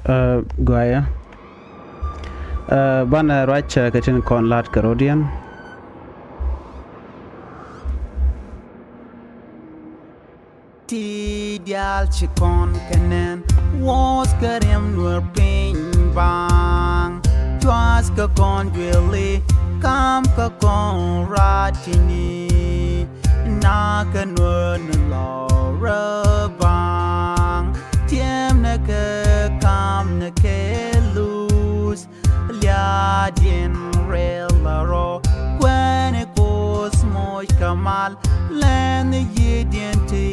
Guaya. Bana racha katin kon lat Carodian. Ti dial chikon kanen was karem nur pain bang twas ka kon really kam ka kon ratini na ka nur la bang tiem na ka kam na ke lose lia din rel ro when it goes moch kamal len ye din ti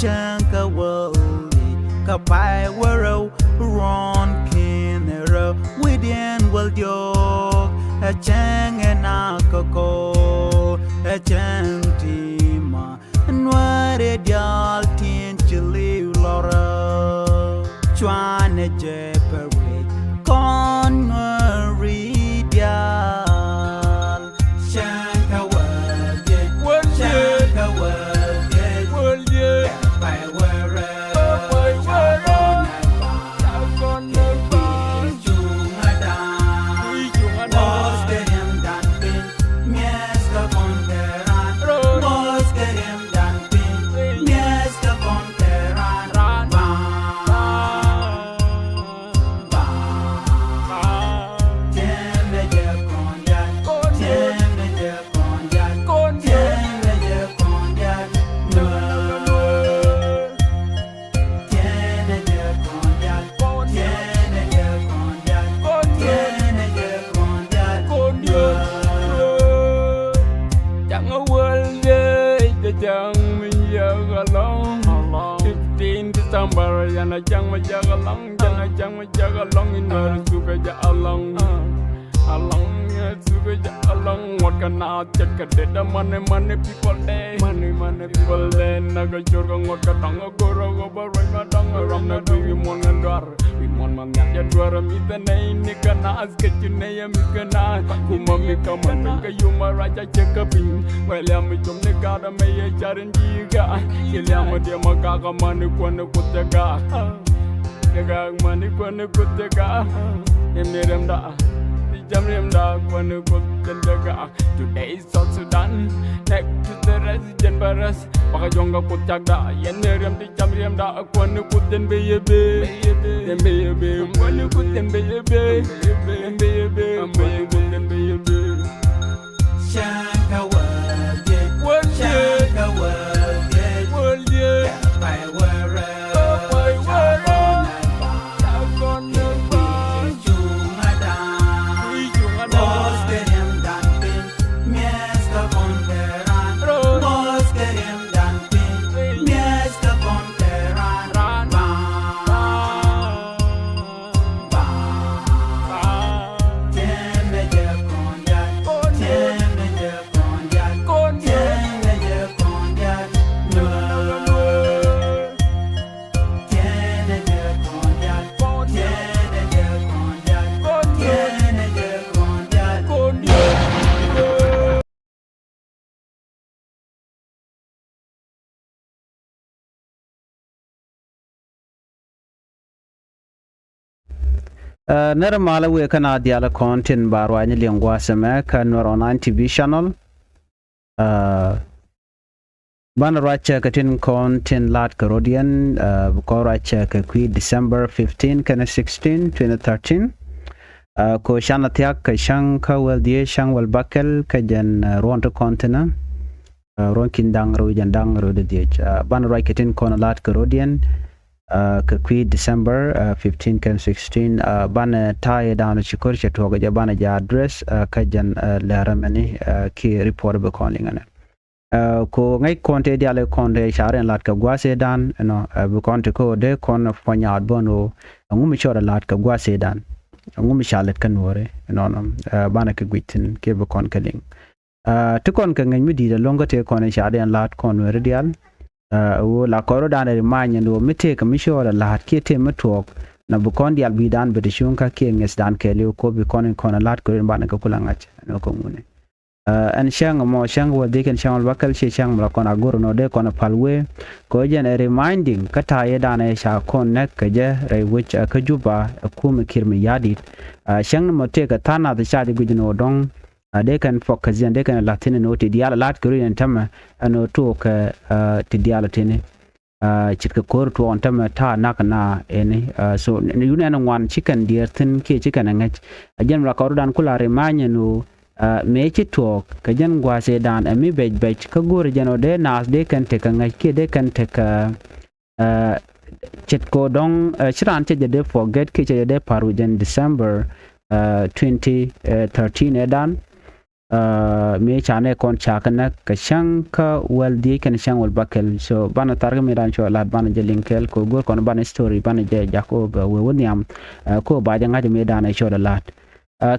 Chanka wali kapai waro ron kinero within will jog a chang and akako a chang tima Nuääri dial tin chili lora chwana jepere con Nuääri dial chanka wali chanka wali Jang ma jaga long in Nuääri suka ja along suka ja along what can now check the money people day money people day naga jorga ngot ka tang goro go barai ma dang ram na we mon ngandar we mon ma ngat ya dwara mi te nei ni kana as ke chune ya mi kana kuma mi kaman ka yuma raja check pin wala mi jom ne ka da me ye charin diga ya ma de ma ka ka man ko ne kutega Gag money kwana kutega Emirem da Jamrem da kwana kutega Today is South Sudan Next to the resident baras Baka jonga kutagda Yenerem di jamrem da kwana kuten beyebe Beyebe Kwana kuten beyebe Beyebe Shanka wage Shanka wage By where Nermala we can add the other content barwani lingua seme can Nuer Online TV channel. Bana racha katin content lat Carodian ko racha ka December 15 kana 16 2013 ko shana tiak ka shang ka wel die shang wel bakel ka jan ron to content ron kindang ro jandang ro de die bana racha katin kon lat Carodian Kakwi December 15 kan 16 bana tie down chikur chatoga jabana ja address kajan laramani ki report be calling ane ko ngai konte diale konte sharen lat ka gwase dan no be konte ko de kon fanya bono ngumi chora lat ka gwase dan ngumi shalet kan wore no bana ka gwitin ke be kon kaling to kon ka ngai mi di longa te kon sharen lat kon wore dial wo la koro dana rimanya ndo mite ka mishola la kete matok na bukon dial bidan be shunka ke nges dan ke le ko be kon lat ko ban ka kulangach no ko ngune an shang mo shang wa de kan shang bakal she shang la kon agor no de kon palwe ko jen a reminding kata ye dana sha kon nek ka je re which ka juba ku me kirmi yadit shang mo te ka tana da sha de gujino dong they can focus and they can Latin no ti diala lat Korean tama ano to ka ti diala tini chika kor to on tama ta nak na eni so you know one chicken dear thin ke chicken ngach ajen la kor dan kula remanya no me chi to ka jen gwa se dan mi bej ka gor jeno de nas de kan te ka ngach ke de kan te ka chit ko dong chiran che de forget ke che de paru jen December 2013 edan me chane kon chakana ka shanka wal di kan shang wal bakel so bana targa me dan cho lat bana je linkel ko gor kon bana story bana je jakob we woniam ko ba janga me dan cho da lat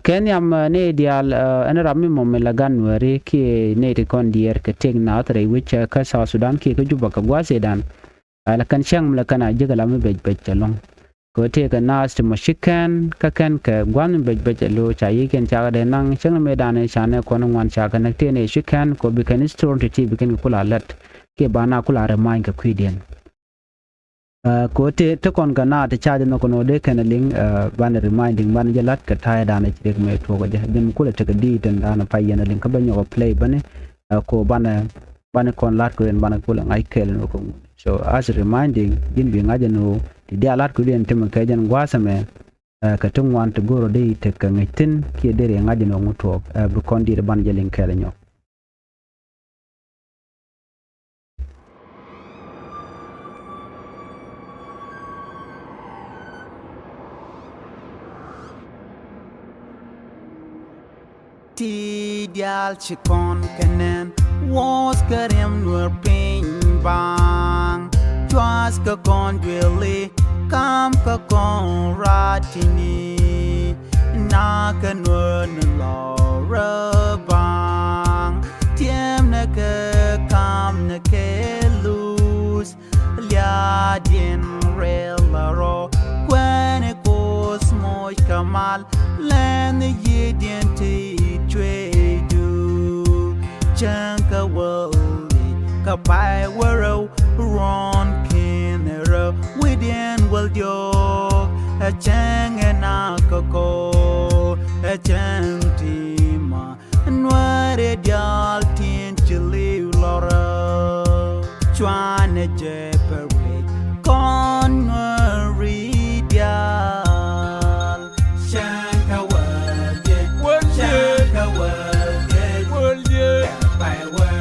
kenyam ne dial ana rammi mom lagan wari ki ne te kon dier ke tek na tre which ka South Sudan ki ko juba ka gwa sedan ala kan shang la kana je gala me bej chalong ko te ka nas to mashikan ka kan ka gwan bej lo cha yi ken cha de nang chang me dan cha ne ko wan cha ka nak te ne shikan ko bi kan store to ti bi kan kula lat ke bana kula re mai ka kwiden ko te to kon ka na te cha de no ko no de kan ling ban reminding ban je lat ka ta da ne ti me to ko je dem kula te ka di ten da na pa yen ling ka ban yo play bane ko bana kon lat ko en bana kula ngai kel no ko so as reminding din bi ngaje no ti dia lat ku den tem ka jan gwasame ka tung wan to goro de te ka ngitin ki de re ngaje no nguto bu kondi de ban jelin kele nyo ti dial chikon kenen was karem nur ping bang twas ka kon dwele kam ka kon ratini na ka nur no bang tiem na ka kam na ke lose lia din rel ro when it goes moch kamal len ye din ti twe du chanka world ka pai wero ron kinero within will yo a chang and a coco a chantima Nuääri dial tin chili lora chwana jepere con Nuääri dial shanka world shanka world by where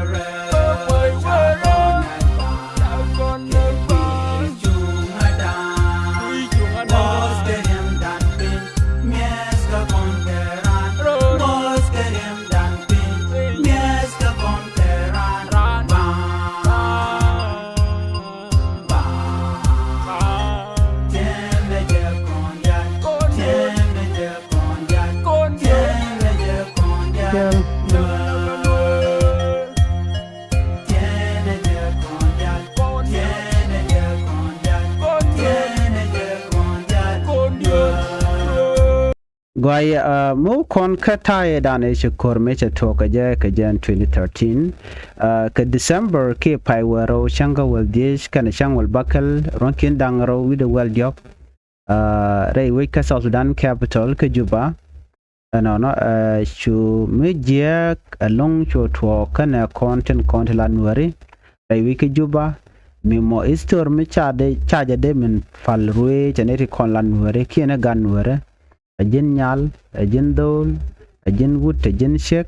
Gwai mo kon kataye dane shukor mecha toka je ka jan 2013 ka December ke pai waro shanga wal dish kana shang wal bakal ronkin dangro with the well job rei wika South Sudan capital ka Juba no shu media along cho to kana content la Nuääri rei wika Juba mi mo istor me chaja de min fal ruwe chaneti kon la Nuääri kiena gan Nuääri ajin nyal ajin dol ajin wut ajin shek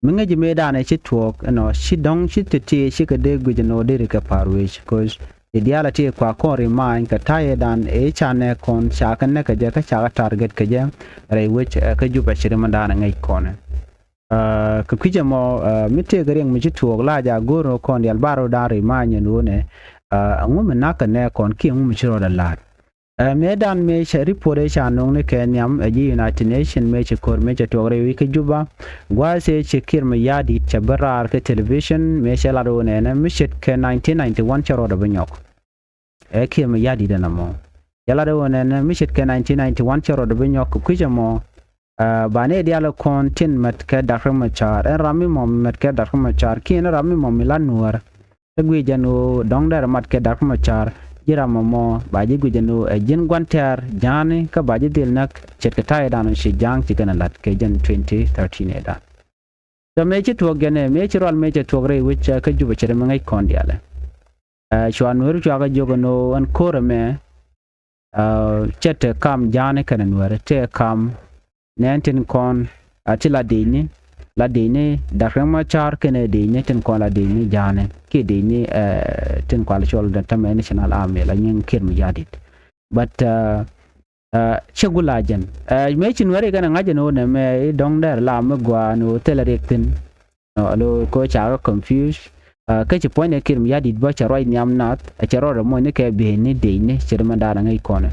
minga jime dane chi twok no shi dong shi tete shi ka de gujino de ka parwish cause ideality kwa kon remind ka taye dan e chane kon shakan ne ka je ka chaka target ka je rai which ka juba shirma dan ngai kon ka kuje mo mitte gareng mi chi twok la ja goro kon yal baro da remind no ne ngum na ka ne kon ki ngum chiro da lat medan me report cha nong ne kenyam United Nation me chikor me chatore wi ke Juba gwa se chikir me yadi chabarar ke television me shalado ne na mishet ke 1991 charo da banyok ke me yadi da namo yala do ne na mishet ke 1991 charo da banyok kujamo bane dialo kontin matka dakrmachar en rami mom matka dakrmachar ki en rami mom milan nuar gwi janu dongdar matka dakrmachar jira momo baji gwi janu jin gwantar jani ka baji dil nak chetkata dan shi jang tikana lat ke jan 2013 eda so meche to gene meche rol meche to gre which ka juba chere mangai kondiale chwan nur chwa jogo no an korame chete kam jani kana nuar te kam Nantin kon atila dini la dini dakrama char kene dini tin kon la dini jane ki dini tin kwal chol da tam national army la nyin kirm yadit but chegulajen me chin wari kana ngaje no ne me dong der la me gwa no telerektin lo ko cha confuse ka chi point kirm yadit ba cha roi nyam nat a cha ro mo ne ke be ni dini chirma da ngai kon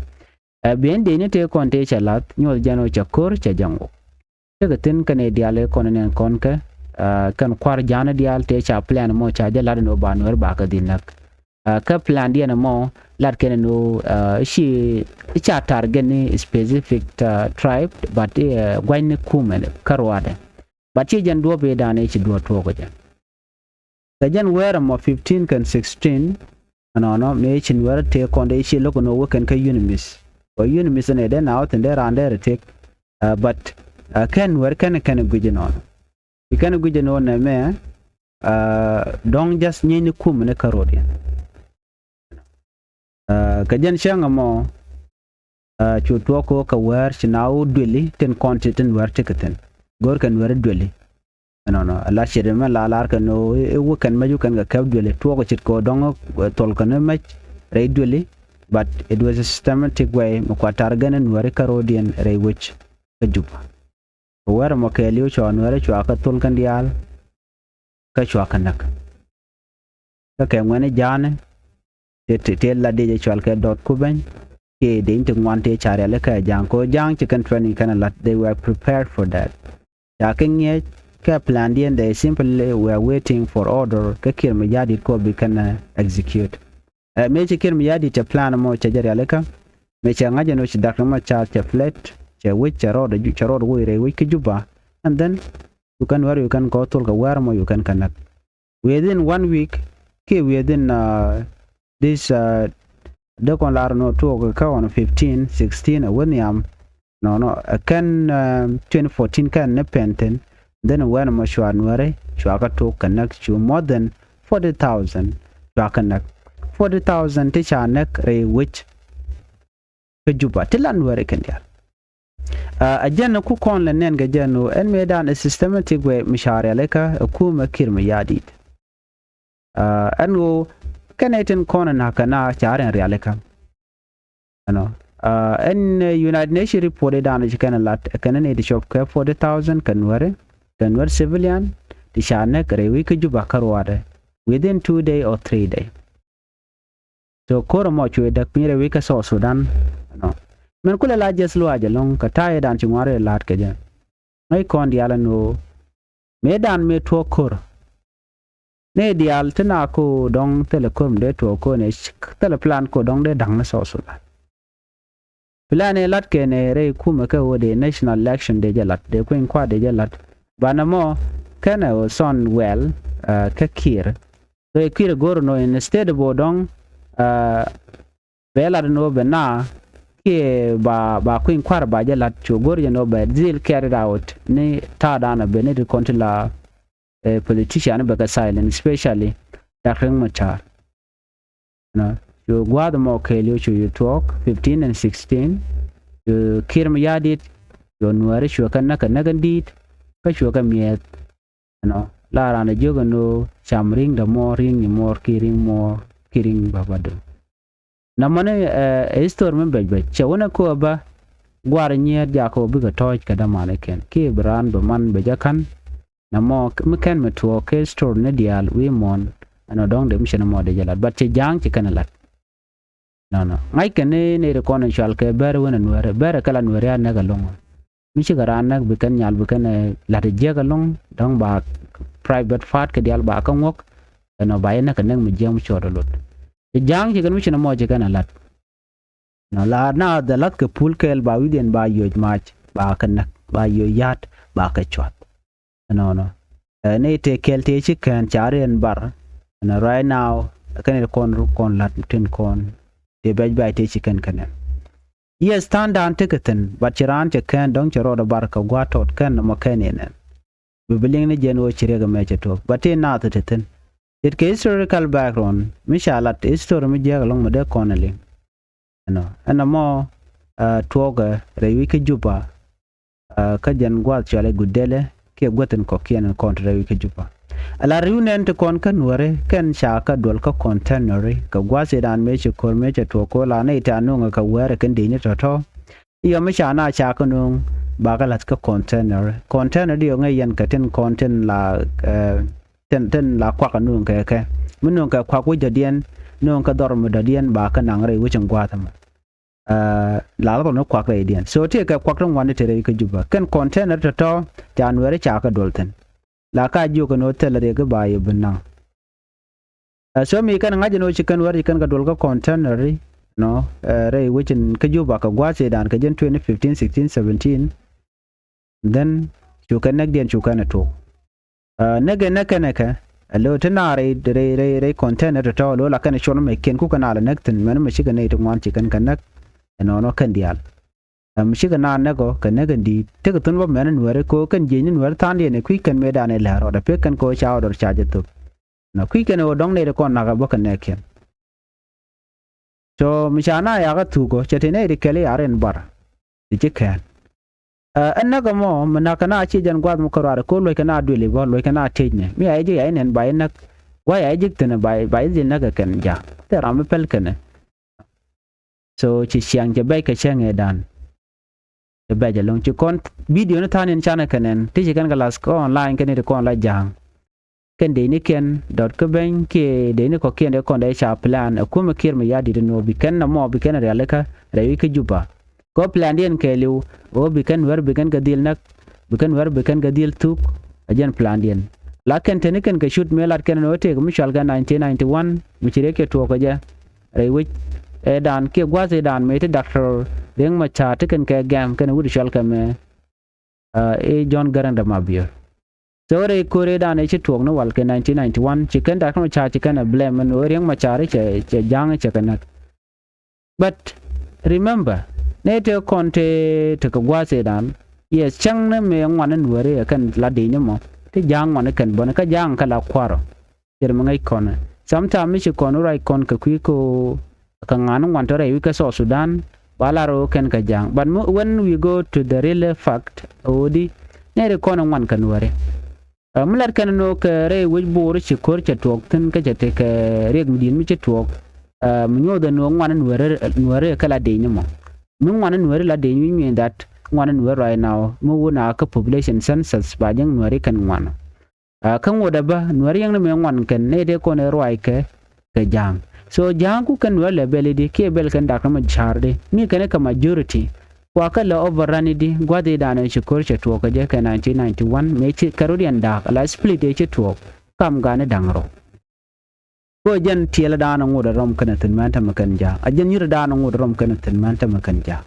bien de ne te konte chalat nyol jano chakor cha jango te tin kane diale konen konke kan kwar jana dial te cha plan mo cha jala no banwer ba ka dinak ka plan dia mo lat ken no shi cha target ni specific tribe but gwaine kumen karwade but chi jan do be dane chi do to ko jan were mo 15 kan 16 no me chin were te konde shi lokono woken ka unimis or you miss an eden out and there and there take but can work can gujin on you can gujin on me don't just ni kum ne karodian kajan shanga mo chu to ko ka wer chinau dweli ten content wer tikaten gor kan wer dweli no la shire ma la lar kan no e wukan ma yukan ga kab dweli to ko chit ko dong tol kan ma re dweli but it was a systematic way mukwatar ganan wari karodian ray which Juba wara mo kelio chon wara chwa ka tul kan dial ka chwa kanak ka ke ngene jane te la de chwal ka dot kuben ke de inte ngwante chare le ka jang ko jang chicken training kana lat they were prepared for that ya kenye ka plan dien they simply were waiting for order ka kirma jadi ko bi kana execute meche kirm yadi te plan mo che jari aleka meche ngaje no chidakra ma cha che flat che which road ju che road wire which Juba and then you can go to the where mo you can connect within 1 week within this the kon lar no to ka on 15 16 woniam no kan 2014 kan ne penten then when mo shwa nware shwa ka to connect to more than 40,000 shwa connect 40,000 te chanek re which Juba tilan were kendia ajan ku kon le nen ga jano en medan a systematic way mishare leka ku makir yadit anu kaneten konan hakana charen realeka ano en United Nations reported on kana lat kana ne di shop ka 40,000 kanwar civilian ti chanek re wi Juba karwade within 2 day or 3 day so koro mo chwe dak mire wi ka South Sudan no men kula la jeslu aja long ka taye dan chungare lat ke jan ngai kon diala no medan me to kor ne dial tana ko dong telecom de to ko ne tele plan ko dong de dang na South Sudan plan e lat ke ne re kuma ka wode national election de jalat de ko kwa de jalat banamo kana o son well ka kir so kir gor no instead bo dong bela no bena ke ba queen kwar ba je lat chogor je no ba zil carried out ni ta dana benedi kontila politician ba ka silent especially dakheng machar no you gwad mo kelio you talk 15 and 16 you kirm yadit you nuare shu kan nagandit ka shu ka miet no la rana jogo no chamring da mo ring ni mor kiring babado namane histor men bejbe chawona ko ba gwar nyer ja ko bi ga toj kada mane ken ki bran be man be jakan namo meken metwo ke store ne dial wi mon ano dong de mission mo de jalat bat che jang che kanalat no ngai ken ne re kono chal ke ber wona nuere ber kala nuere na ga long mi chi garan nak be kan nyal be kan la de je ga long dong ba private fat ke dial ba ka ngok no ba na kan mi jam chodolot jang je kan mission mo je kanalat no la na da lat ke pul kel ba widen ba yoj mach ba kan nak ba yo yat ba ka chwat no ne te kelte chicken charen bar and right now kan kon lat tin kon de bay te chicken kan yes stand down ticketin but chiran che kan dong chero da bar ka gwatot kan mo kanene bibiling ne jeno chirega meche to but na tin it ke historical background mishalat history mi je long mode konali no and mo toga rewi ke juba ka jan gwat chale gudele ke gwaten ko kien kontra rewi ke juba ala riunen to kon kan wore ken shaka dol ka container ka gwase dan meche kor meche to ko la ne ta no ka wore kan de ni to yo me shana shaka no bagalat ka container dio ngai yan ka ten content la ten la kwa kanun ke mun ka kwa ku jadien no ka dor mu dadien ba ka nang re wucin gwatam la lo no kwa re dien so te ka kwa kan wan te re ka juba kan container to january cha ka dolten la ka ju ka no tel re ga ba ye bunna so mi kan ngaje no chicken wari kan ka dol ka container no re wucin ka juba ka gwase dan ka jen 2015 16 17 then chu kan nak dien chu kan to naka lo tanare re container to lo la kan shon me ken ku kana la nakten men me shiga ne to wan chicken kan nak no kan dial shiga na nago kan naga di te tun ba men were ko kan je ni were tan ne ku kan me da ne la ro da pe kan ko cha or cha je to na ku kan o dong ne ko na ga ba kan ne ken so mi chana ya ga tu ko chete ne ri kele aren bar di kan annaga mo manakana chi jan gwad mo karara ko loy kana dule bo loy kana tejne mi ay je ay nen bay nak way ay jikte bay zin naga kan ja te ram pel kana so chi siang je bay ka chang edan te bay je long chi kon video na tanen chana kanen ti chi kan galas ko online kan ni ko la jang kan de ni ken dot ko ben ke de ni ko ken de kon de cha plan ko me kir me yadi no bi kan na mo bi kan re alaka rewi ke juba ko plan dien ke liu o bikan wer bikan gadil nak bikan wer bikan gadil tuk ajan plan dien laken teniken ke shoot melat ken no te mishal ga 1991 michire ke to ko ja rewi dan ke gwaze dan me te doctor reng ma cha te ken ke gam ken wudi shal ka me John garanda mabio so re kore dan e chitong no wal ke 1991 chicken da kan cha chicken blame no reng ma cha re che jang che kan but remember nete konte te ko gwase dan yes chang ne me ngwan wore kan la de nyamo te jang ngwan kan bon ka jang kala kwaro ter mangai kon sometimes mi kon rai kon ka ko ka ngan ngwan to rai ka South Sudan bala ro kan ka jang but when we go to the real fact odi nere kon ngwan kan wore mular kan no ka re wi bor chi kor cha tok tin ka te ka reg din mi chi tok mu nyoda no ngwan wore kala de nyamo mun wanan wari la de mi that wanan wari right now mu wona ka population census ba jang wari kan wan kan woda ba wari yang me wan kan ne de ko ne roi ke jang so jang ku kan wala beledi ke bel kan da kama charde ni kan ka majority wa ka la overrun di gwade da na shukor che to ka je ka 1991 me chi karodian da la split de che to kam ga ne dangro ko jan tiela da na ngoda rom kana tin man ta makan ja ajan yira da na ngoda rom kana tin man ta makan ja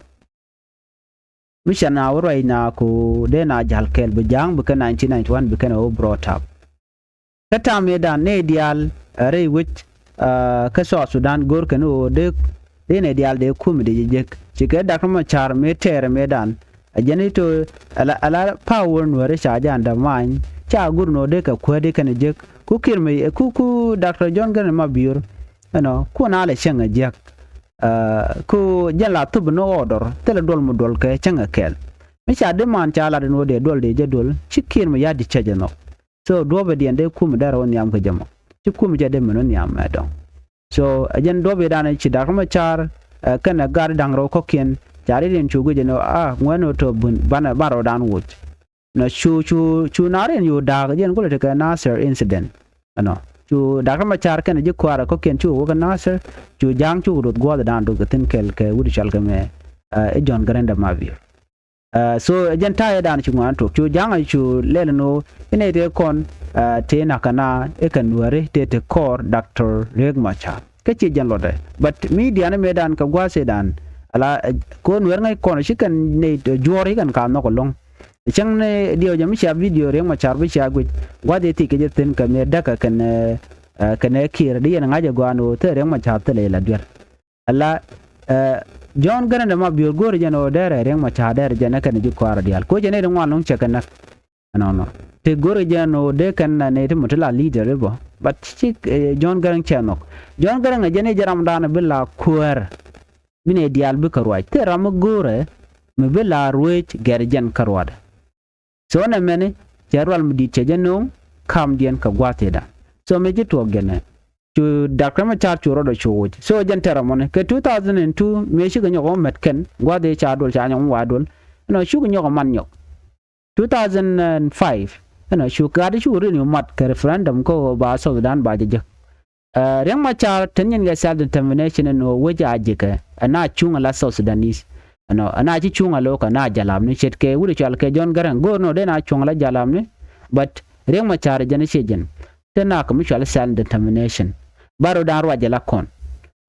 mishana wrai na ko de na jal kel be jang be 1991 be kana o brought up kata me da ne dial re which ka South Sudan gor kana o de ne dial de kum de je chike da kuma char me tere me dan ajani to ala power no re sha jan da man cha gur no de ka ko de kana je ku kirme ku Dr. John gan ma biur ano ku na le chenga jak ku jala tub no order tele dol mu dol ke chenga kel mi cha de man cha la no de dol de je dol chikir me yadi chaje no so do be de ande ku mu daro nyam ko jamo ci ku mu jade men nyam ma don so ajen do be dana ci da ma char kana gar dangro ko ken jari den chugo je no ngono to bun bana baro dan wut na chu naren yu da jen ko le ka Nasser incident ano chu da ma char kana je kwara ko ken chu ko Nasser chu jang chu rut go da dan do tin kel ke wudi chal ka me John Garanda Mavi so jen ta ya dan chu ngan to chu jang chu le no ine de kon te na kana e kan ware te kor Dr. Regmacha ke chi jen lode but media na medan ka gwa se dan ala ko nwer ngai kon shi kan ne jori kan ka no ko long chang ne dio jam sha video reng ma char bi sha gu gwa de ti ke tin ka me da ka kan kir di na ngaje gwano te reng ma char te le la dur alla John garan da ma biyor gore jano dere reng ma char dere jana kan ji kwara dial ko jene de ngwan long chekan na no te gore jano de kan na ne te mutla leader bo but John garan chanok John garan jene jaram dana billa kuer mine dial bi karwa te ram gore me billa ruech gerjan karwada so na mene jarwal mudi chejano kam dien ka gwate da so me jito gene to dakrama char churo do chuj so jantera mon ke 2002 me shi ganyo met ken gwade cha dol cha nyong wadol no shu ganyo man nyok 2005 no shu gade shu ri mat ke referendum ko ba South Sudan ba je reng ma char tenyen ga self determination no weja ajike ana chunga la South Sudanese no ana ji chunga lo ka na jalam ni chet ke wuri chal ke John garan go no de na chunga la jalam ni but reng ma char jene shejen tena ka mutual self determination baro dan roje la kon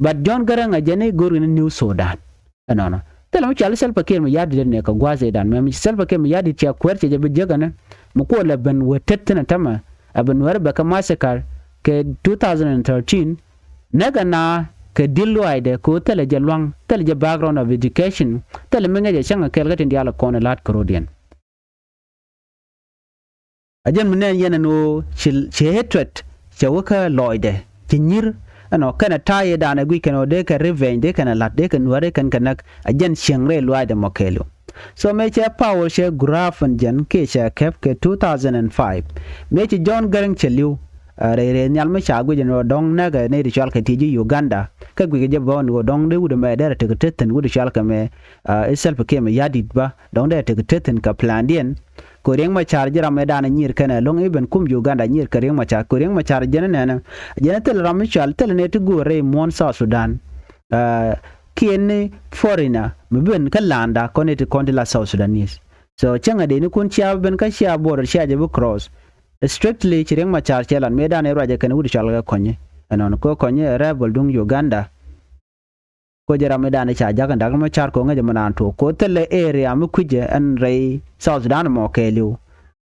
but John garan jene goru ni New Sudan no tela mutual self ke me yadi ne ka gwaze dan me self ke me yadi tia kwerche je bejagana mu ko la ben wetetna tama aben warba ka massacre ke 2013 naga na ke dillo aide ko tele je long tele je background of education tele menga je changa kelga tin diala kon lat Canadian ajen menen yana no che hatred che waka loide chinyir ano kana taye dana gwi kano de ka revenge de kana lat de kan ware kan kanak ajen chengre loide mokelo so me che power she graph and jen ke che kep ke 2005 me che John garan cheliu re nyal me cha gwi no dong na ga ne ri chal ka tiji Uganda ka gwi je bon go dong de wude me de te teten wude chal ka me self ke me yadit ba dong de te teten ka plan dien ko reng ma char jira me dana nyir kana long even kum Uganda nyir ka reng ma char ko reng ma char jena na jena tel ram chal tel ne te go re mon South Sudan kien foreigner me ben ka landa ko ne te kontila South Sudanese so changa de ni kun chia ben ka chia border chia je bu cross strictly chireng ma char chelan me dana raja kana wudi chal ga konye anon ko konye rebel dung Uganda ko jara me dana cha jaga ndaga ma char ko ngaje manan to ko tele area mu kuje an rei South Sudan mo keliu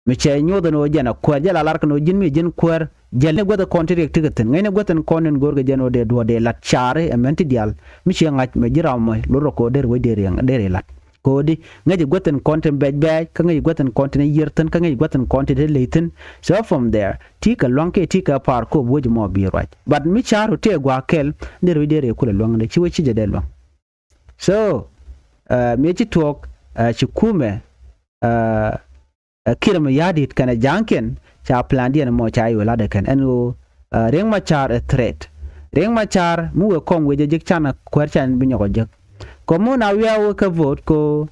me che nyodo no jena ko jala lar ko jin me jin kwer jelle goda contract tigaten ngene goten konen gorga jeno de do de lat chare e menti dial mi che ngaj me jira mo loro ko der we der yang der lat ko di ngaje goten content bej ka ngaje goten content yerten ka ngaje goten content leiten so from there tika lonke tika par ko boji mo bi right but mi charo te gwa kel der we der kula long de chiwe chije de long so me chi talk chi kume kirma yadit kana janken cha plan dia mo cha yo lade kan enu reng ma char a threat reng ma char mu we kom we je chana kwerchan bi nyoko je ko mo na we ka vote ko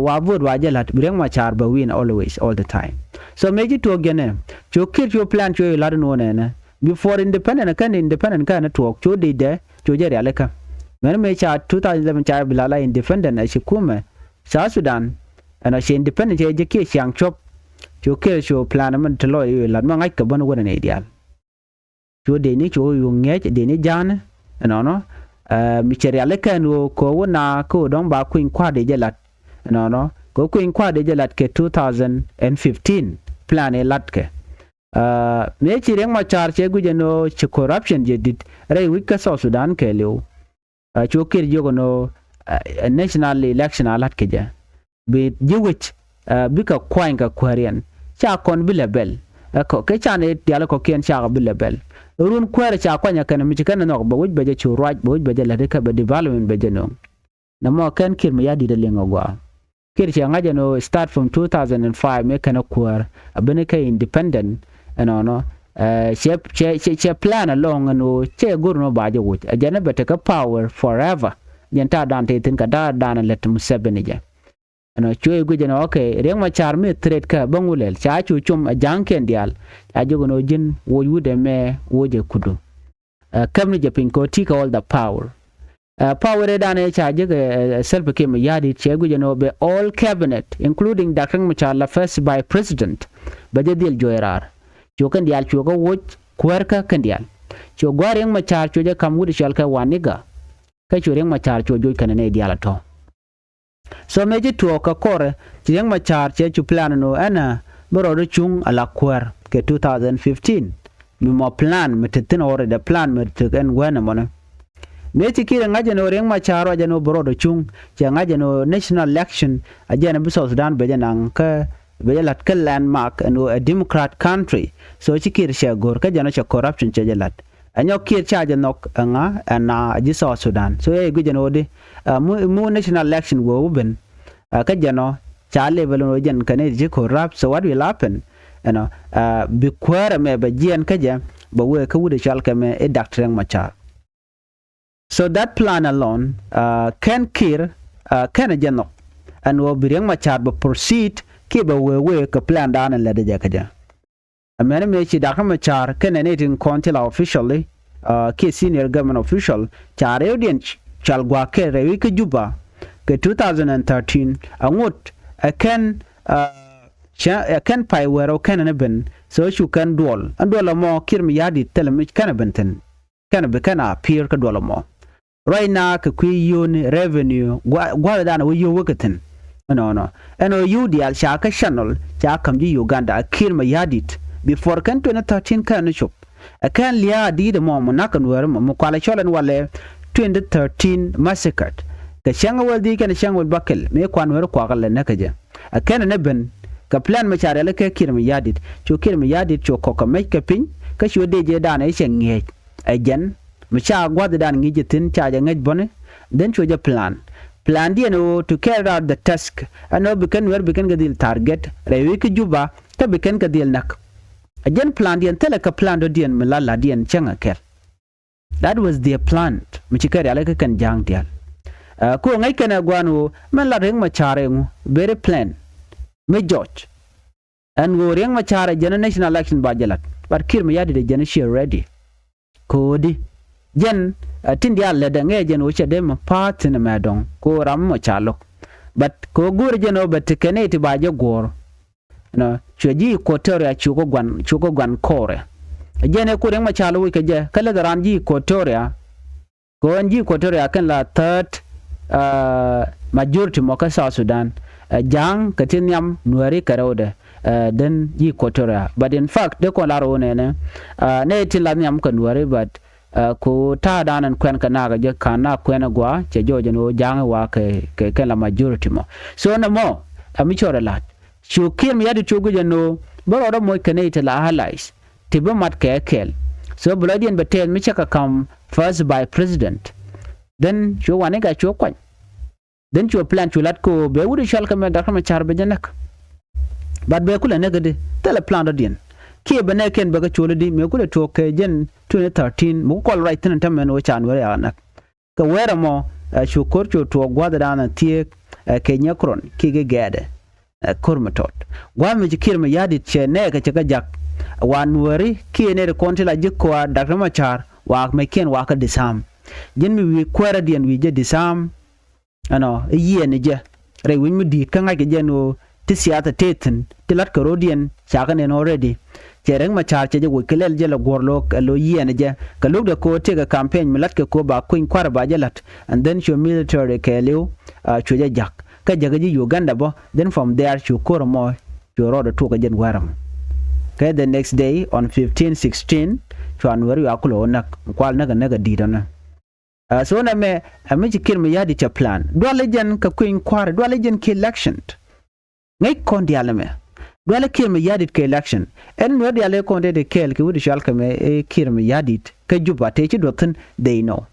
wa vote wa jelat reng ma char ba win always all the time so meji to gene cho kir your plan cho yo lade no ne before independent kan to cho de cho je ale ka men me cha 2011 cha bilala independent a shikume South Sudan ana she independent je ke siang chop cho ke cho plan man to lo yu lat ma ngai ka bon wona ne ideal cho de ni cho yu nge de ni jan no mi chere ale kan ko wona ko don ba kuin kwa de jelat no ko kuin kwa de jelat ke 2015 plan e lat ke me chireng ma char che gu je no che corruption je dit re wi ka South Sudan ke leu cho ke yo no national election alat ke je be jiwich bika kwainga kwarian cha kon bilabel ko ke chane diala ko ken cha bilabel run kwara cha kwanya kana mi kana no ba wujba je chu right ba wujba je la de ka ba development be je no na mo kan kir mi yadi de lenga gwa kir cha ngaje no start from 2005 me kana kwar abene ka independent no che plan along no che gurno ba je wuj ajana bete ka power forever yenta dante tin ka da dana let mu sebene je ano choy gu jeno okay reng ma char me threat ka bangulel cha chu chum janken dial a jogo no jin wo yude me woje kudu kamni je pin ko tika all the power power dane cha je self ke me yadi che gu jeno be all cabinet including Dr. Machar la first by president baje dil joirar cho kan dial cho go wo kwerka kan dial cho gwareng ma char cho je kam wudi shal ka waniga ka cho reng ma char cho joy kan ne dial to so meji tuo ka kore chieng machar che chu plan no ana boro do chung ala kwer ke 2015 mi mo plan metetin ore the plan metegen wena mona meji kire ngaje no reng machar aja no boro do chung che ngaje no national election aja na South Sudan be janang ka be lat ka landmark no a democrat country so chikir she gor ka jana cha corruption che jalat anyo kir cha janok anga ana ji South Sudan so e guje no de mu national election wo ben ka jano cha level no jen kane ji corrupt so what will happen you know bi kwara me ba jen ka ja ba we ka wude chal ka me e doctrine machar so that plan alone can kir can janok and wo bireng machar ba proceed ki ba we ka plan dan la de ja ka ja amene me chi doctrine machar can anything contil officially ki senior government official chare audience chal gwa ke rewi ke Juba ke 2013 angut akan pai wero kan ne ben so shu kan dol andola mo kirmi yadi telemi kan benten kan be kana peer ka dola mo right now ka kwi yoni revenue gwa da na wo wakatin no eno UDL sha ka channel cha kam ji Uganda kirmi yadi before kan 2013 kan shop akan liya di da mo nakan wero mo kwala cholan wale 2013 massacre ka shanga waldi kan shanga bakel me kwan wero kwakal ne kaje akan ne ben ka plan ma chare le ke kirmi yadit cho kirmi yadit cho ko ka me ka pin ka sho de je dan e shenge ajen ma cha gwad dan ngi jitin cha ja ngej bone den cho ja plan di no to carry out the task ano bikan wer bikan ga dil target rewi ke Juba ta bikan ga dil nak ajen plan di tele ka plan do dien melala dien changa ker that was their plan mi chikari ale ka kan jang dial ko ngai kana gwanu man la reng ma chare ngu very plan me George and go reng ma chare jana national election bajalat but kir me yadi de jana she ready kodi jen tindia le da nge jen uche dem part na madong ko ram ma chalok but ko gur jeno bet keneti baje gor no chweji kotoria chuko gwan kore jene ko reng ma chalo wi ke je kala da ranji kotoria ko anji kotoria kan la third majority mo ka South Sudan jang katinyam Nuääri karode den yi kotoria but in fact de ko laro ne tilanyam ka Nuääri but ko ta danan kwen kana ga je kana kwen gwa che joje no jang wa ke la majority mo so na mo ami chore lat chukim yadi chugu no boro mo kanete la allies tibo mat kel so bladian betel mi chaka come first by president then cho wane ga cho kwan then cho plan cho lat ko be wudi shal kam da kam char be janak bad be kula negade tele plan do din ki be ne ken be ga cho di me kula to ke jen 2013 mu kol right tan tam no chan were anak ka wera mo cho kor cho to gwada dana tie ke nyakron ki ge gade kurmatot gwa me jikir me yadi che ne ka chaka jak wan wari ki ne de kontila jikwa da kam char wa me ken wa ka disam jen mi wi kwara dien wi je disam ano yiye ne je re win mi di kan ga je no ti siata teten ti lat karodian chaka ne already chereng ma char che je wo kelel je la gorlo lo yiye ne je ka lug de ko te ga campaign mi lat ko ba kuin kwara ba je lat and then show military keleu chu je jak ka jaga ji Uganda bo then from there chu koromo chu rodo to ka jen waram okay the next day on 15-16 chuan wari akulo nak kwal naga didana so na me amiji kirmi yadi cha plan dwale jen ka kuin kwar dwale jen ke election ngai kondi alame dwale kirmi yadi ke election en wadi ale konde de kel ki wudi shalka me kirmi yadi ka Juba te chi dotin they know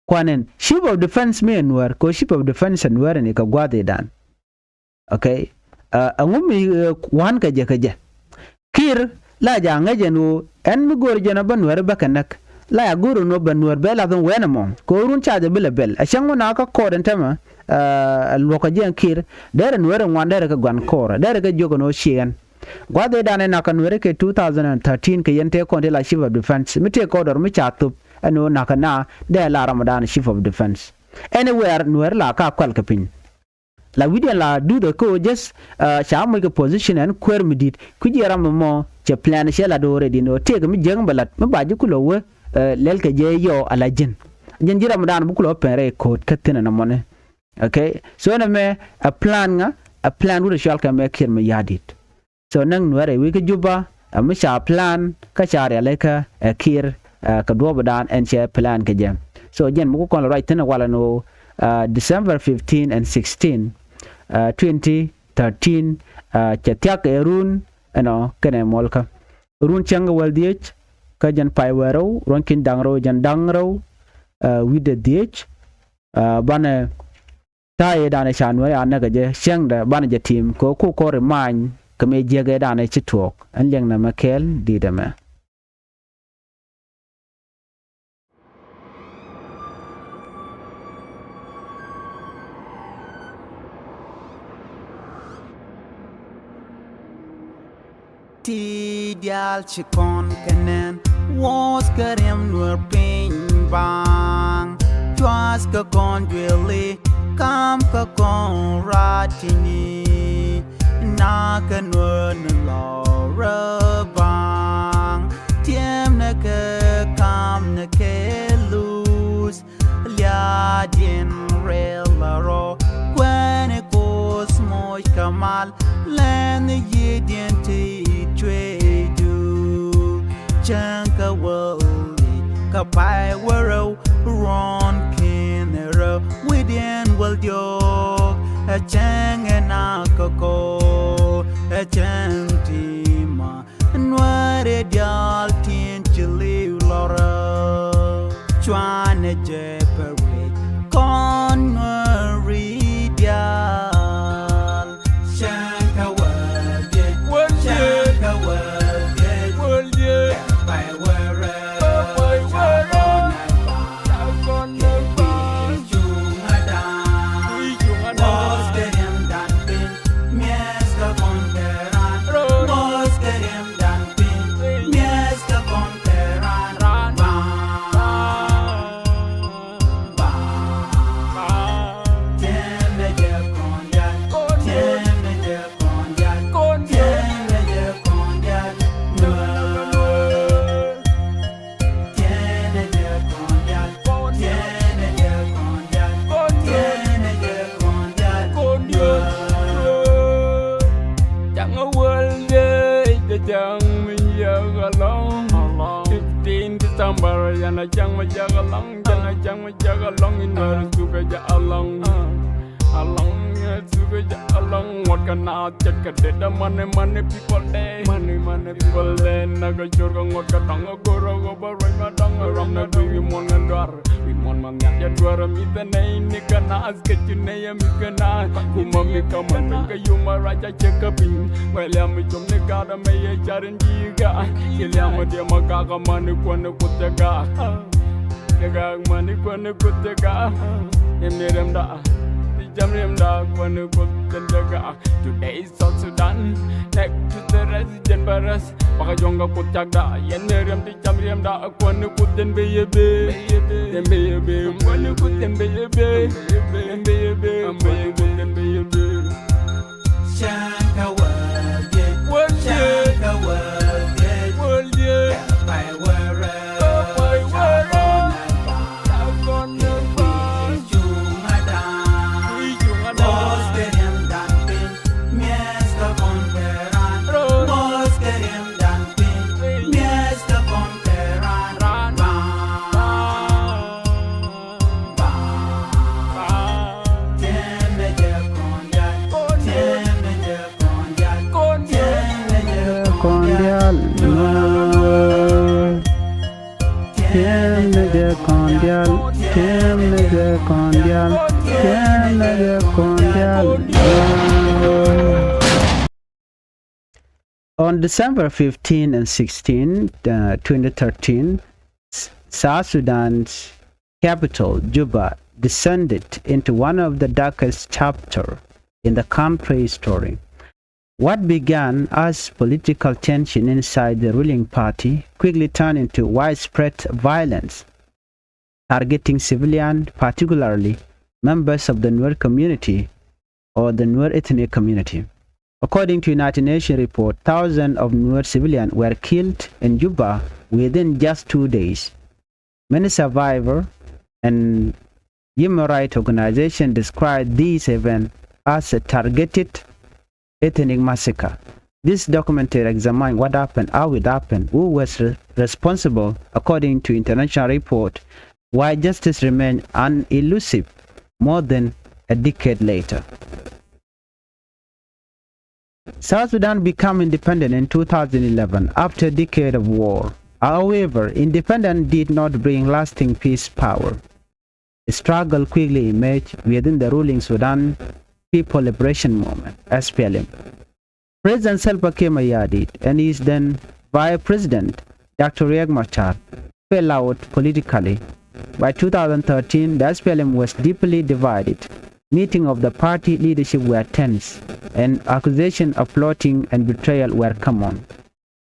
kwanen chief of defense me Nuer ko chief of defense Nuer ne ka gwade dan okay angumi wan ka je kir la janga jenu en mi gor jena ban Nuer bakanak la ya guru no ban Nuer bela don wena mom ko run chaje bela bel a shango na ka ko den tama loko jen kir dere Nuer ngwandere ka gwan kora dere ka jogo no shien gwade dan na ka Nuer ke 2013 ke yente ko de la chief of defense mi te ko dor mi chatup ano nakana de la Ramadan chief of defense anywhere Nuer la ka kwal kapin la widia la do the ko just sha mo ke position and kwer midit ku jera mo che plan she la do ready no te mi jeng balat mi baji ku lo we lel ke je yo ala jin jira Ramadan bu ku lo pere ko katina na mone Okay, so na me a plan wuda shal ka me kir me yadit. So nang Nuääri wi ka Juba me sha plan ka chare leka kir ka do badan en che plan ka jam. So jen mo ko right tena wala no December 15 and 16 2013 chatiak erun kene molka run changa waldiech ka jan pai wero ron kin dangro jan dangro with the diech bana taye dane chanwe anaga je shengda bana je team ko remind kame jege dane chitok an leng na makel didame Ti dial chikon kenen was karem nur ping bang twas ka kon dwele kam ka kon ratini na ka nur la bang tiem na ka kam na ke lose lia din rel la ro when it goes moy kamal len ye din ti do chanka world ka pai wero ron kinero within will yo a chang and ko a chang tima Nuääri dial tin chili lora chwana je perwe con Nuääri dial chanka Yana jang ma jaga long, jana jang ma jaga long in Nuääri suka ja along, suka ja along. What can I check a dead money people day, money people day. Naga jorga what ka tanga gora goba right ma tanga ram na we mon ngandar, we mon man ya dwara mi the nay nikana as get you nay mi kana kuma mi kama ka yuma raja check up in. Well ya mi chom ne kada me ye charin diga, ilya ma dia maka mani kwana kutega. Nagag mani kwana kutega emirem da jamrem da kwana kutega. Today is South Sudan next to the resident baras baka jonga kutega yenerem di jamrem da kwana kuten beyebe kwana kuten beyebe kuten beyebe shaka world shaka world by where On December 15 and 16, 2013, South Sudan's capital, Juba, descended into one of the darkest chapters in the country's story. What began as political tension inside the ruling party quickly turned into widespread violence, targeting civilians, particularly members of the Nuer community or the Nuer ethnic community. According to United Nations report, thousands of Nuer civilians were killed in Juba within just 2 days. Many survivors and Human rights organizations described these events as a targeted ethnic massacre. This documentary examined what happened, how it happened, who was responsible according to international report, why justice remained unelusive more than a decade later. South Sudan became independent in 2011 after a decade of war. However, independence did not bring lasting peace power. A struggle quickly emerged within the ruling Sudan People Liberation Movement, SPLM. President Salva Kiir Mayardit and his then Vice President Dr. Riek Machar fell out politically. By 2013, the SPLM was deeply divided. Meetings of the party leadership were tense, and accusations of plotting and betrayal were common.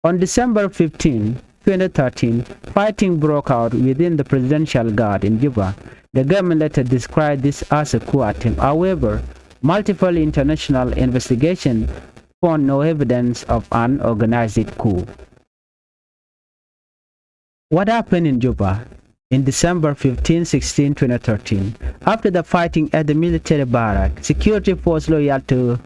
On December 15, 2013, fighting broke out within the presidential guard in Juba. The government later described this as a coup attempt. However, multiple international investigations found no evidence of an organized coup. What happened in Juba? In December 15, 16, 2013, after the fighting at the military barrack, security force loyal to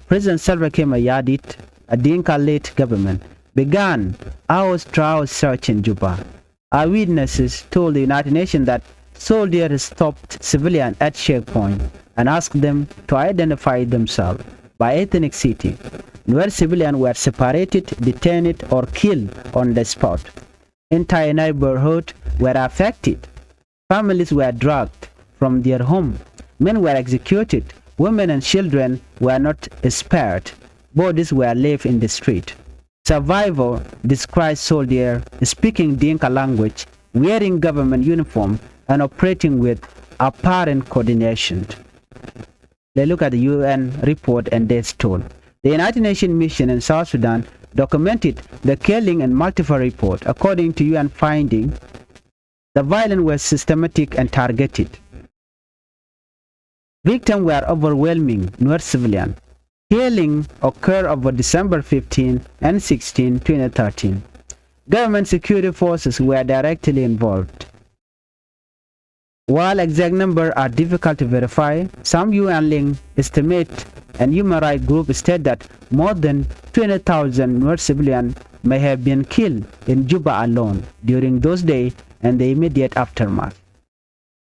President Salva Kiir Mayardit, a Dinka-led government, began house-to-house search in Juba. Eyewitnesses told the United Nations that soldiers stopped civilians at checkpoint and asked them to identify themselves by ethnic city. Nuer civilians were separated, detained, or killed on the spot. Entire neighborhoods were affected. Families were dragged from their home. Men were executed. Women and children were not spared. Bodies were left in the street. Survivor described soldiers speaking Dinka language, wearing government uniform, and operating with apparent coordination. Let's look at the UN report and death toll. The United Nations mission in South Sudan documented the killing and multiple reports. According to UN findings, the violence was systematic and targeted. Victims were overwhelming Nuer civilians. Killing occurred over December 15 and 16, 2013. Government security forces were directly involved. While exact numbers are difficult to verify, some UN-linked estimate and human rights groups state that more than 20,000 Nuer civilians may have been killed in Juba alone during those days and the immediate aftermath.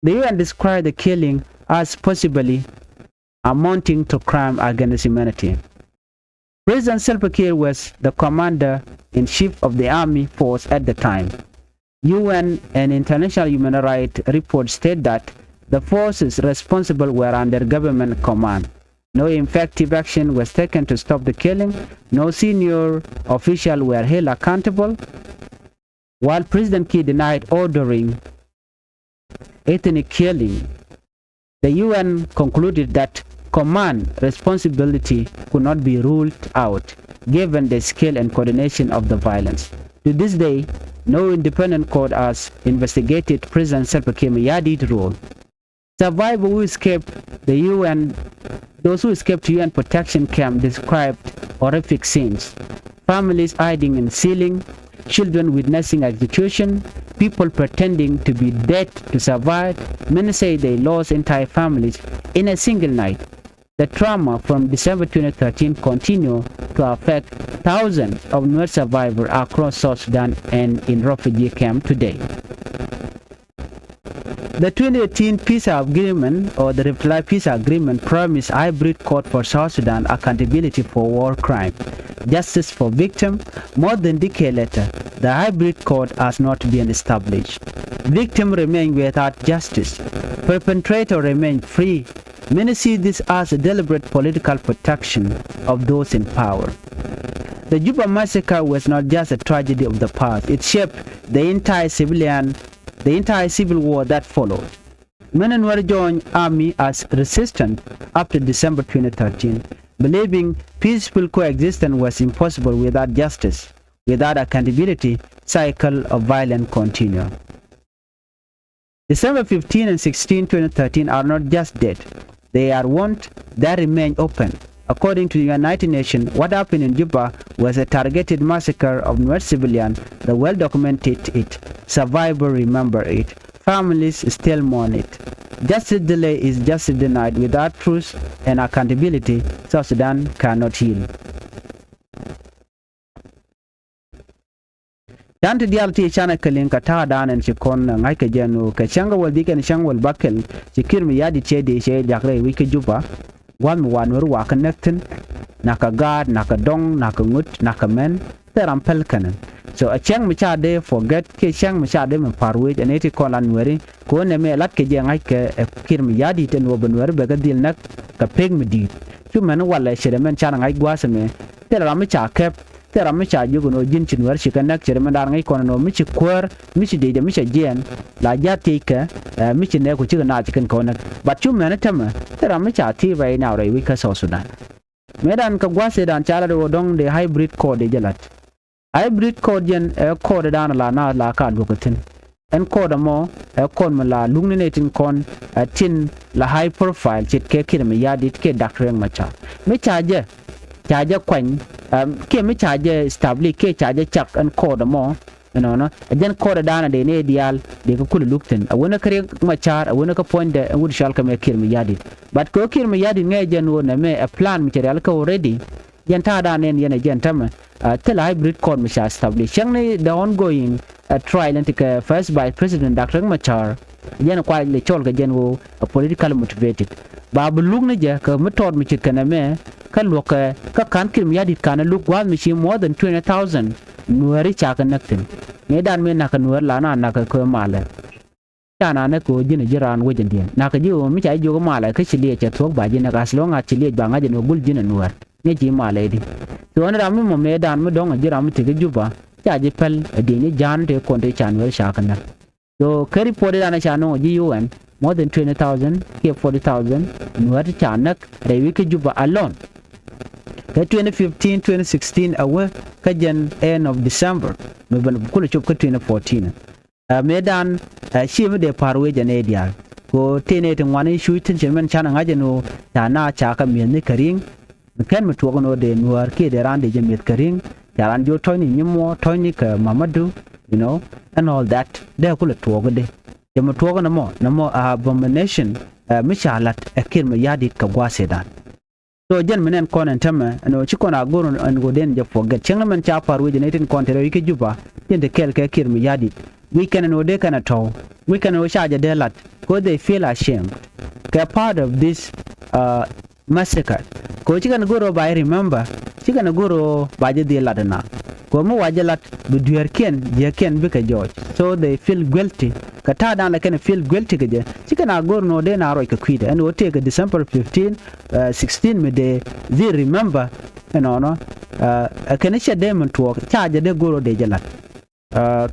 The UN described the killing as possibly amounting to crime against humanity. President Salva Kiir was the commander-in-chief of the army force at the time. UN and international human rights reports state that the forces responsible were under government command. No effective action was taken to stop the killing. No senior officials were held accountable. While President Kiir denied ordering ethnic killing, the UN concluded that command responsibility could not be ruled out, given the scale and coordination of the violence. To this day, no independent court has investigated President Salva Kiir Mayardit's role. Survivors who escaped those who escaped to UN protection camp described horrific scenes. Families hiding in ceiling, children witnessing execution, people pretending to be dead to survive. Many say they lost entire families in a single night. The trauma from December 2013 continues to affect thousands of Nuer survivors across South Sudan and in refugee camps today. The 2018 Peace Agreement, or the Reply Peace Agreement, promised hybrid court for South Sudan, accountability for war crime, justice for victims. More than a decade later, the hybrid court has not been established. Victims remain without justice. Perpetrators remain free. Many see this as a deliberate political protection of those in power. The Juba massacre was not just a tragedy of the past. It shaped the entire civil war that followed. Many Nuer joined army as resistance after December 2013, believing peaceful coexistence was impossible without justice. Without accountability, cycle of violence continue. December 15 and 16, 2013 are not just dead. They are wounds that remain open. According to the United Nations, what happened in Juba was a targeted massacre of Nuer civilians. The world documented it. Survivors remember it. Families still mourn it. Justice delay is justice denied. Without truth and accountability, South Sudan cannot heal. Dan to dial ti chana kalin ka ta dan en chikon ngai ka jenu ka changa wal diken chang wal bakel chikir mi yadi chede che jakre wi ka juba wan wer wa connectin naka god naka dong naka ngut naka men teram pel kanan so a chang mi cha de forget ke chang mi cha de men parwe ene ti kolan weri ko ne me lat ke je ngai ka kir mi yadi ten wo ben wer be ga dil nak ka peg mi di tu men wala chere men chana ngai gwasame teram mi cha kep tera mi cha yugo no jin chin wer shikanak chere mandar ngai kono no mi chi kwar mi chi de mi cha jen la ja ti ka mi chi ne ku chi na chi kan kono but chu mena tama tera mi cha ti bai now rai wi ka South Sudan medan ka gwase dan chala do dong de hybrid code jalat hybrid code jen code dan la na la ka gokotin en code mo kon ma la lungni ne tin kon tin la high profile chit ke kir mi yadit ke doctor ma cha mi cha je charge kwen ke mi charge establish ke charge chak an code mo no ajen code dana de ne dial de ko kul lukten awona kare machar awona ka point de wud shal ka me kir mi yadi but ko kir mi yadi nge jen wona me a plan material ka already jen ta da ne yen jen tam tel hybrid code mi sha establish yang ne the ongoing trial and take first by president Dr. Machar jen kwa le chol ka jen wo political motivated babu lug ne je ka metod mi chit kana me ka loka ka kan kir mi yadi kana lug wa mi shi more than 20,000 nuari cha ka naktin me dan me na ka nuar la na ka ko mala kana na ko jina jiran wajen dia na ka ji o mi cha jo ko mala ka chiliye cha thok ba jina ka slonga chiliye ba ngaje no bul jina nuar ne ji mala di to na ram mo me dan mo dong jira mi tige juba cha ji pel de ni jan te kon te chan wer sha kana so kari pore dana cha no ji UN more than 20,000 ke 40,000 nuar cha nak rewi ke juba alone ka 2015 2016 awe ka jan end of December me ban kula chup ka 2014 medan shi me de parwe jane dia ko tene tin wani shu tin chen men chana ngaje no ta na cha ka mi ne karing kan me to no de nuar ke de ran de je met karing ya ran jo toy ni nyimo toy ni ka mamadu you know and all that de kula to go de je me to go na mo abomination mishalat akir me yadi ka gwasedan so jen menen konen tama no chikona goro an goden je forget chengna men cha paru je netin kontere wiki juba tende kel ke kir mi yadi we can no de kana to we can no charge de lat ko they feel ashamed they part of this massacre ko chikana goro by remember chikana goro baje de ladana ko mo wajalat bu duer ken je ken bi ka george so they feel guilty kata dan la ken feel guilty ge chikana goro no de na ro ka kwide and o take December 15 16 me de they remember no akanisha demon to charge de goro de jalat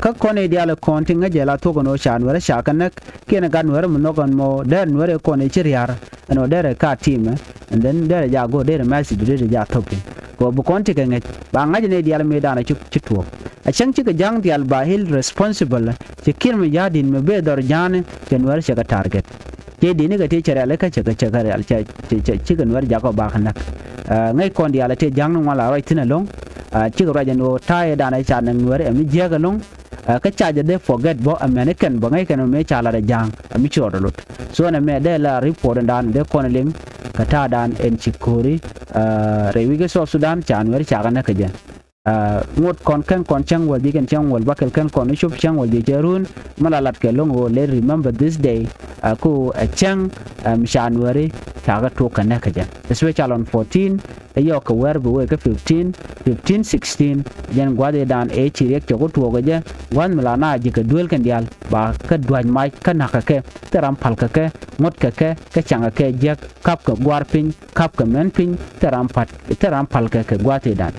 ka kone dia la konting ga jela to gono shan wara shakanak kena gan wara mo nogon mo der wara kone chiriar no der ka team and then der ja go der message der ja topi ko bu konti ka nge ba ngaje ne dia la me dana chitwo a chang chi ka jang dia ba hil responsible che kin me yadin me be dor jane ken wara shaka target ke dini ga te chere la ka chaka real cha chi kan wara ja ko ba khanak ngai kon dia la te jang no wala right na long chi ga rajan o tai dana cha nan wara mi jega long ka charge de forget bo American bo ngai kan me chala da jang mi choro lut so na me de la report dan de kon lim kata dan en chikori rewi South Sudan chan wer cha kana kajen ngot kon kan kon chang wal diken chang wal bakal kan kon shup chang wal di jarun malalat ke long o le remember this day ku chang January kaga to kana kajen especially on 14 ayo ka wer bu ka 15 16 jan gwade dan e chirek to to gaje wan malana ji ka duel kan dial ba ka dwan mai kana ka ke teram pal ka ke ngot ka ke chang ke jak kap ka gwar pin kap ka men pin teram pal ka ke gwate dan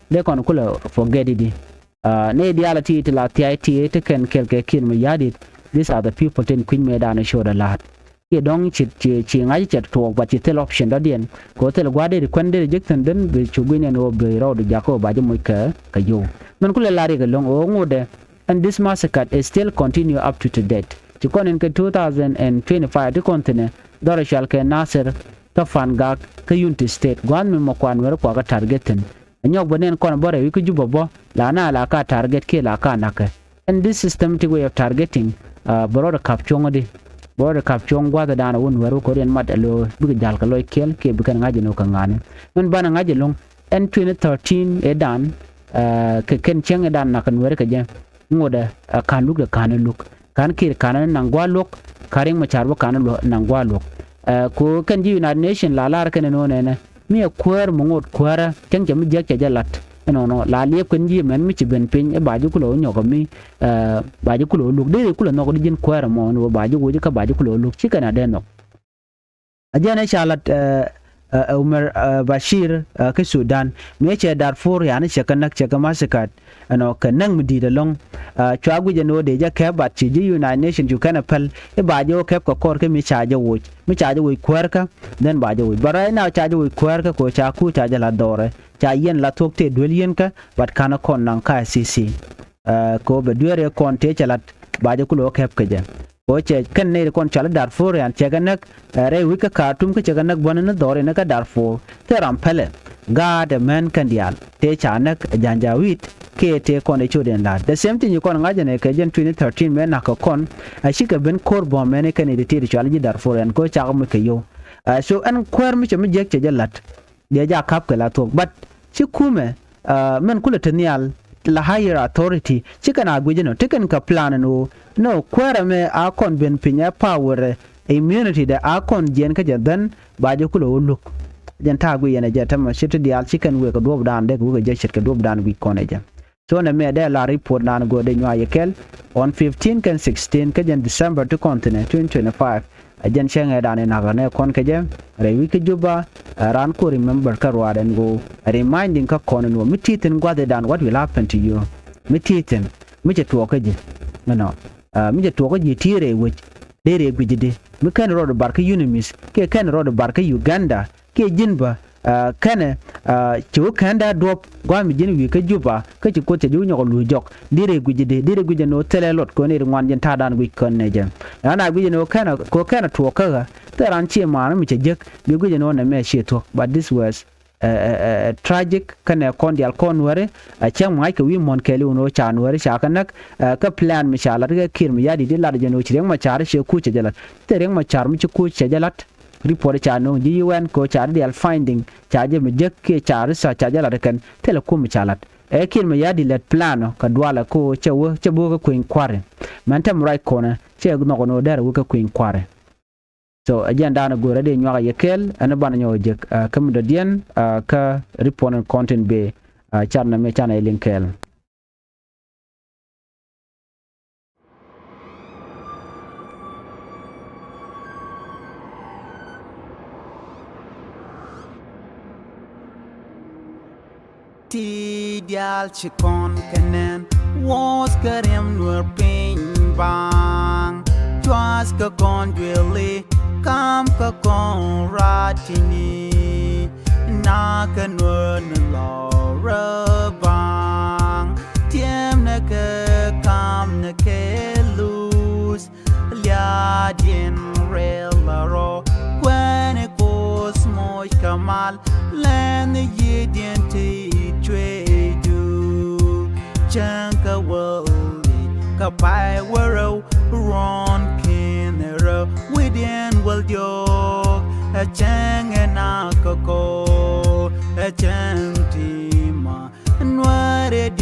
de kon kula forget it ne diality to la tit te ken kel ke kin me yadit these are the people ten queen me dan show the lot ke dong chi ngai chet to ba chi tel option da dien ko tel gwade de kwende rejecten den be chugine no be ro de jako ba je moy ka yo men kula lari ga long o ngode and this massacre is still continue up to date chi konen ke 2025 de kontine dore shal ke nasir ta fan ga ka unity state gwan me mo kwan wer ko ga targeten nyok bonen kon bore wi ku juba bo la na la ka target ke la ka naka and this systematic way of targeting broad capture ngode bor kap chong gwa da na won wero ko ren mat lo bi jal ka loy kel ke bi kan ngaji no ka ngani men bana ngaji long en 2013 e dan ke ken cheng e dan na kan were ka je ngoda kan luk da kan luk kan kir kan nan gwa luk karing ma charbo kan lo nan gwa luk ko kan ji United Nation la lar kan no ne mi kwer mo ngot kwara ken je mi je ke jalat no la liep kan ji men mi ci ben pin e baaju ko lo nyoko mi baaju ko lo luk de ko no ko jin kwara mo no baaju ko ka baaju ko lo luk ci kana de no ajana shalat Umar Bashir ke Sudan me ce Darfur ya ne shekanak ce kama sakat ano kanang mudi da long chwagu je no de ja ke bat ci United Nation ju kana pal e bajo ke ko kor ke mi chaje wo kwerka den bajo wo bara na chaje wo kwerka ko cha ku chaje la dore cha yen la tokte dwelien ka bat kana kon nan ka CC ko be duere kon te chalat bajo ku lo ke je ko che kan ne kon chala Darfur yan che ganak re wika Khartoum ke che ganak bonana dore na ka Darfur te rampele ga de men kan dial te chanak janjawit ke te kon e choden la the same thing you kon ngaje ne ke jen 2013 men na ko kon ashika ben kor bo men kan e te chala ji Darfur yan ko cha mo ke yo so an kwer mi che mi jek che jalat de ja kap ke la to but chi kume men kula tenial la higher authority chikana gujeno taken ka plan no kwara me akon ben pinya power immunity da akon jen ka jadan baje kulo look jan ta gu yana jata ma shit di al chicken we ko dob dan de gu je shit ka dob dan wi kon eja so na me da la report nan go de nya yekel on 15 kan 16 ka jan December to continent 2025 ajan shenga dan na ga ne kon ka je rewi ka Juba ran ko remember ka raden go reminding ka kon no mititin gwade dan what will happen to you mititin mije to ka je no mije to ka je tire which dere gujide mi kan road barka unimis ke kan road barka Uganda ke jinba kana chu kanda dop gwa mi jin wi ka Juba ka ci ko te ju nyoko lu jok dire gujide no tele lot ko ne ngwan jen ta dan wi kon ne jem ana gujide no kana ko kana to ka ta ran ci ma mi ce jek bi gujide no na me she to but this was tragic kana kon dial kon wore a chang mai ka wi mon kele no chan wore sha kanak ka plan mi sha la ga kir mi yadi de la de no ci reng ma char she ku ce jalat te reng ma char mi ci ku ce jalat report cha no ji UN ko cha dial finding cha je mi jek ke cha sa cha jala kan telekom chalat e kir mi yadi let plano ka dwala ko che wo che bo ko kuin kware man tam right corner che no no der wo ko kuin kware so agenda na go rede nyaga yekel ana bana nyo jek kam do dien ka report and content be charna me chana linkel ti dial chikon kenen was karem nur ping bang twas ka kon dwele kam ka kon ratini na ka nur no bang tiem na ka kam na ke lose lia dien rel ro when it goes moy kamal len ye dien ti Chanka wali kapai waro ron kinero within will jog a chang and akako a chantima and what it